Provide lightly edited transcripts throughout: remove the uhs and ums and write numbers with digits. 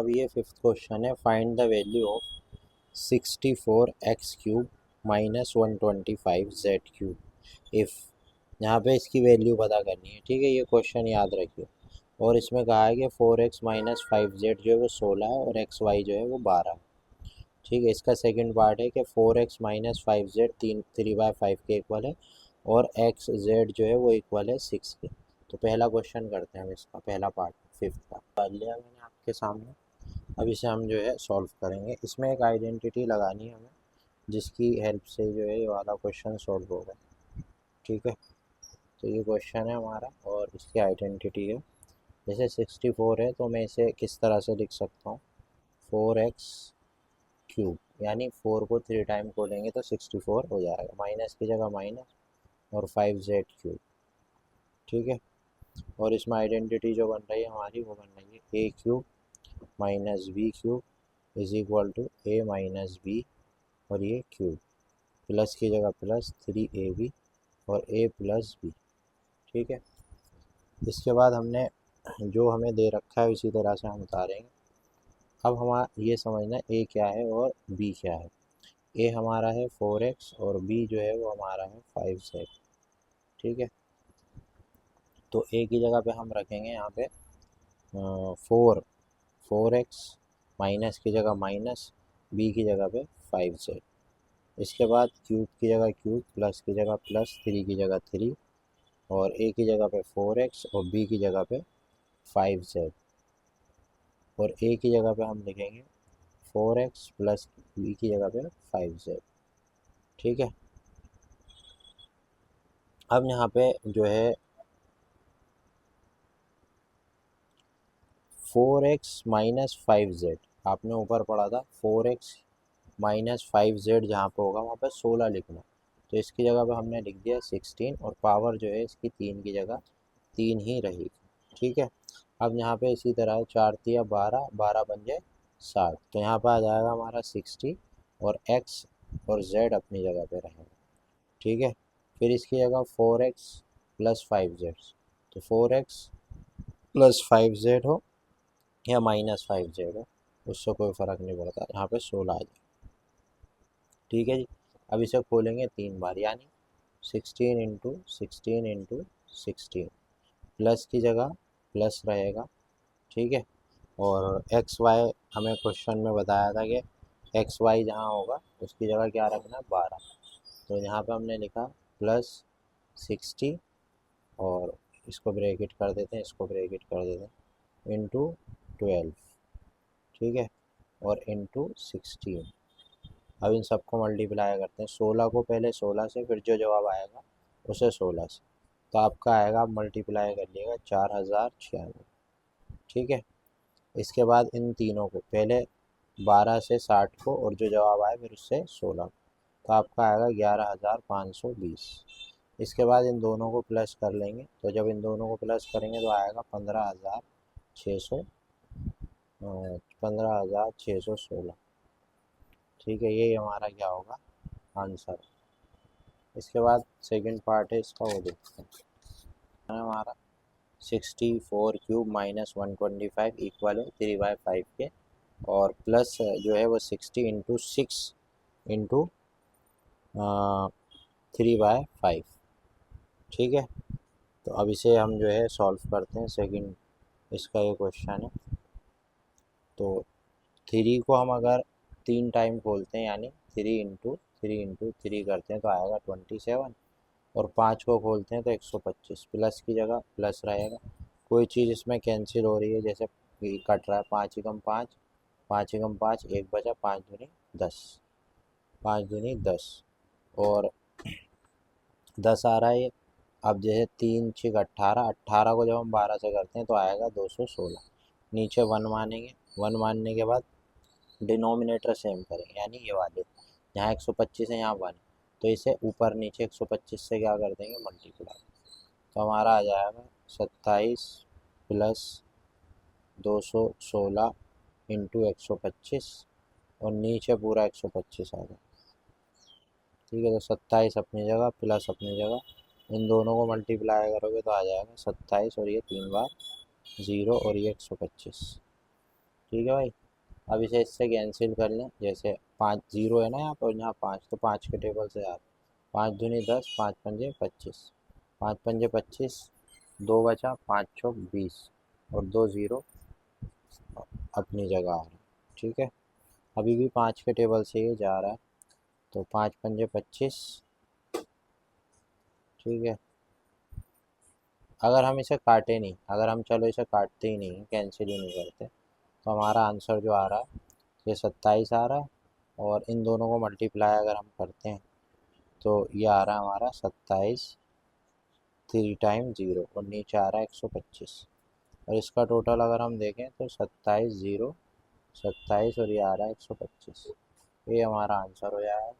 अब ये fifth question है, find the value of 64x³ minus 125z³ if. यहाँ पे इसकी वैल्यू पता करनी है, ठीक है। ये क्वेश्चन याद रखिए। और इसमें कहा है कि 4x माइनस 5z जो है वो 16 है और xy जो है वो 12 है, ठीक है। इसका सेकंड पार्ट है कि 4x माइनस 5z 3/5 के इक्वल है और xz जो है वो इक्वल है 6 के। तो पहला क्वेश्चन करते हैं हम, इसका पहला पार्ट फिफ्थ का डाल लिया मैंने आपके सामने। अब इसे हम जो है सॉल्व करेंगे। इसमें एक आइडेंटिटी लगानी है हमें, जिसकी हेल्प से जो है ये वाला क्वेश्चन सॉल्व होगा, ठीक है। तो ये क्वेश्चन है हमारा और इसकी आइडेंटिटी है। जैसे 64 है तो मैं इसे किस तरह से लिख सकता हूँ, 4x³ यानी 4 को 3 टाइम खोलेंगे तो 64 हो जाएगा, माइनस की जगह माइनस और 5z³, ठीक है। और इसमें आइडेंटिटी जो बन रही है हमारी वो बन रही है a³ minus b³ is equal to a minus b और ये क्यूब, प्लस की जगह प्लस 3ab और a प्लस b, ठीक है। इसके बाद हमने जो हमें दे रखा है इसी तरह से हम उतारेंगे। अब हमारा ये समझना a क्या है और b क्या है। a हमारा है 4x और b जो है वो हमारा है 5z, ठीक है। तो a की जगह पे हम रखेंगे यहाँ पे 4x माइनस की जगह माइनस, b की जगह पे 5z। इसके बाद क्यूब की जगह क्यूब, प्लस की जगह प्लस, 3 की जगह 3 और a की जगह पे 4x और b की जगह पे 5z और a की जगह पे हम लिखेंगे 4x प्लस b की जगह पे 5z, ठीक है। अब यहाँ पे जो है 4x माइनस 5z, आपने ऊपर पढ़ा था 4x माइनस 5z, जहाँ पे होगा वहाँ पे 16 लिखना। तो इसकी जगह पे हमने लिख दिया 16 और पावर जो है इसकी 3 की जगह 3 ही रहेगी, ठीक है। अब यहाँ पे इसी तरह 4 तिया 12, 12 बन जाए 60, तो यहाँ पर आ जाएगा हमारा 60 और x और z अपनी जगह पे रहेगा, ठीक है। फिर इसकी जगह 4x प्लस 5z, तो 4x प्लस 5z हो या माइनस 5z हो उससे कोई फ़र्क नहीं पड़ता, यहाँ पे 16 आ जाए, ठीक है जी। अब इसे खोलेंगे 3 बार यानी 16 इंटू 16 इंटू 16, प्लस की जगह प्लस रहेगा, ठीक है। और एक्स वाई हमें क्वेश्चन में बताया था कि एक्स वाई जहाँ होगा उसकी जगह क्या रखना है 12, तो यहाँ पे हमने लिखा प्लस 60 और इसको ब्रैकेट कर देते हैं, इसको ब्रैकेट कर देते हैं, इंटू 12, ठीक है, और इंटू 16। अब इन सबको मल्टीप्लाई करते हैं, 16 को पहले 16 से, फिर जो जवाब आएगा उसे 16 से, तो आपका आएगा, आप मल्टीप्लाई कर लीजिएगा 4096, ठीक है। इसके बाद इन तीनों को पहले 12 से 60 को और जो जवाब आए फिर उससे 16, तो आपका आएगा 11520। इसके बाद इन दोनों को प्लस कर लेंगे, तो जब इन दोनों को प्लस करेंगे तो आएगा 15,600, 15,616, ठीक है। यही हमारा क्या होगा आंसर। इसके बाद सेकंड पार्ट है इसका, वो देखते हैं। हमारा 64³ माइनस 125 इक्वल है 3/5 के, और प्लस जो है वो 60 इंटू 6 इंटू 3/5, ठीक है। तो अब इसे हम जो है सॉल्व करते हैं, सेकंड इसका ये क्वेश्चन है। तो 3 को हम अगर 3 टाइम खोलते हैं यानी 3 इंटू 3 करते हैं तो आएगा 27, और 5 को खोलते हैं तो 125, प्लस की जगह प्लस रहेगा। कोई चीज़ इसमें कैंसिल हो रही है, जैसे कट रहा है, 5 एकम 5, 5 एकम 5, 1 बचा, 5 दूनी 10, 5 दूनी 10 और 10 आ रहा है ये। अब जैसे 3 6 18, 18 को जब हम 12 से करते हैं तो आएगा 216, नीचे 1 मानेंगे, 1 मानने के बाद डिनोमिनेटर सेम करेंगे यानी ये वाले, यहाँ 125 है यहाँ 1, तो इसे ऊपर नीचे 125 से क्या कर देंगे मल्टीप्लाई, तो हमारा आ जाएगा 27 प्लस 216 इंटू 125 और नीचे पूरा 125 आ जाए, ठीक है। तो 27 अपनी जगह प्लस अपनी जगह, इन दोनों को मल्टीप्लाई करोगे तो आ जाएगा 27 और ये 3 बार 0 और ये 125, ठीक है भाई। अब इसे इससे कैंसिल कर लें, जैसे 5 जीरो है ना यहाँ पर, यहाँ 5, तो 5 के टेबल से यार 5 दूनी 10, 5 पंजे 25, 5 पंजे 25, 2 बचा, 5 चौक 20 और 2 ज़ीरो अपनी जगह आ रहा है। ठीक है, अभी भी 5 के टेबल से ये जा रहा है, तो 5 पंजे 25। ठीक है, अगर हम इसे काटे नहीं, अगर हम चलो इसे काटते ही नहीं, कैंसिल ही नहीं करते, तो हमारा आंसर जो आ रहा है ये 27 आ रहा है। और इन दोनों को मल्टीप्लाई अगर हम करते हैं तो ये आ रहा है हमारा 27 3 टाइम ज़ीरो और नीचे आ रहा है 125। और इसका टोटल अगर हम देखें तो 27 ज़ीरो 27 और ये आ रहा है 125। ये हमारा आंसर हो जाएगा।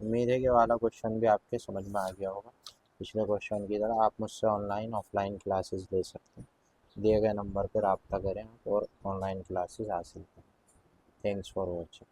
उम्मीद है कि वाला क्वेश्चन भी आपके समझ में आ गया होगा। पिछले क्वेश्चन की तरह आप मुझसे ऑनलाइन ऑफलाइन क्लासेस ले सकते हैं, दिए गए नंबर पर रब्ता करें आप और ऑनलाइन क्लासेस हासिल करें। Thanks for watching.